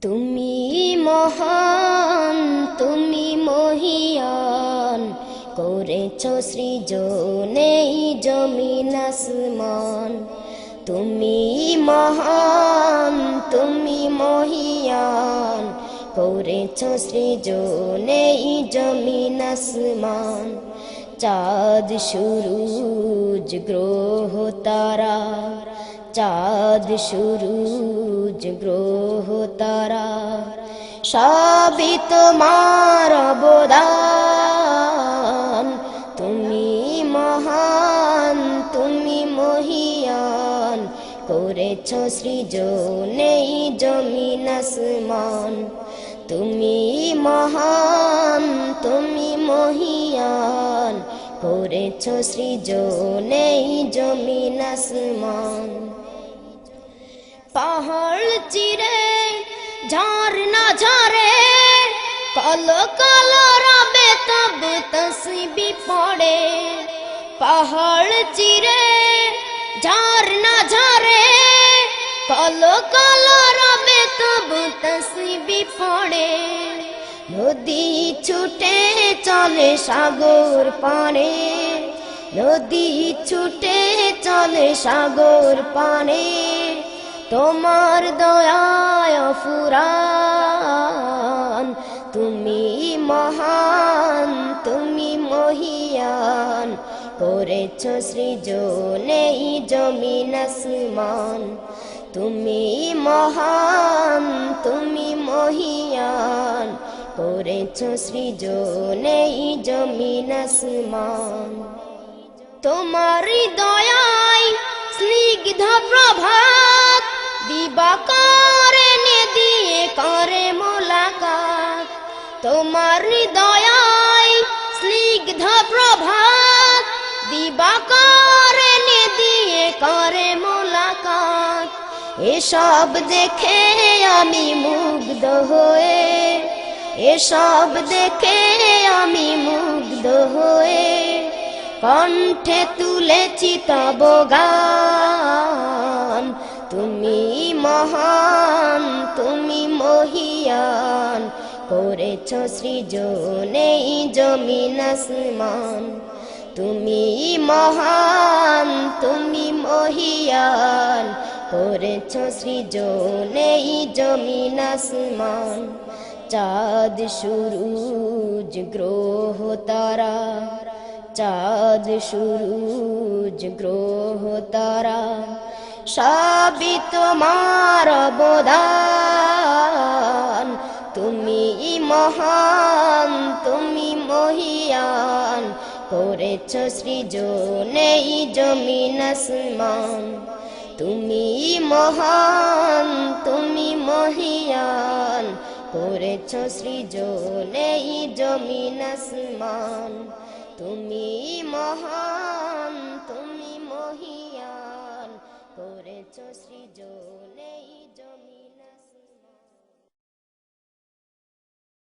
তুমি মহান, তুমি মহিয়ান, করেছ সৃজন এই জমিন আসমান। তুমি মহান, তুমি মহিয়ান, করেছ সৃজন এই জমিন আসমান। চাঁদ সূরজ গ্রহ তারা, চাঁদ সূরজ গ্রহ তারা, সবই তোমার অবদান। তুমি মহান, তুমি মহিয়ান, করেছ সৃজন এই জমিন আসমান। তুমি মহান, তুমি মহিয়ান, করেছ সৃজন এই জমিন আসমান। পাহাড় চিরে ঝর্ণা ঝরে, কালো কালো রবে তব তসবি পড়ে। পাহাড় চিরে ঝর্ণা ঝরে, কালো কালো রবে তব তসবি পড়ে। নদী ছুটে চলে সাগর পানে, নদী ছুটে চলে সাগর পানে, তোমার দয়ায় ফুরান। তুমি মহান, তুমি মহিয়ান, করেছ সৃজন এই জমিন আসমান। তুমি মহান, তুমি মহিয়ান, করেছ সৃজন এই জমিন আসমান। তোমার দয়ায় স্নিগ্ধ প্রভাত, দিবাকারে দিয়ে করে মোলাকাত। তোমার দয়ায় স্নিগ্ধ প্রভাত, দিবাকারে দিয়ে করে মোলাকাত। এসব দেখে আমি মুগ্ধ হয়ে, এসব দেখে আমি মুগ্ধ হয়ে, কণ্ঠে তুলেছি তব গান। তুমি মহান, তুমি মহিয়ান, করেছ সৃজন এই জমিন আসমান। তুমি মহান, তুমি মহিয়ান, করেছ সৃজন এই জমিন আসমান। চাঁদ সূরজ গ্রহ তারা, চাঁদ সূরজ গ্রহ তারা, সবই তোমার অবদান। তুমি মহান, তুমি মহিয়ান, করেছ সৃজন এই জমিন আসমান। তুমি মহান, তুমি মহিয়ান, করেছ সৃজন এই জমিন আসমান। তুমি মহান।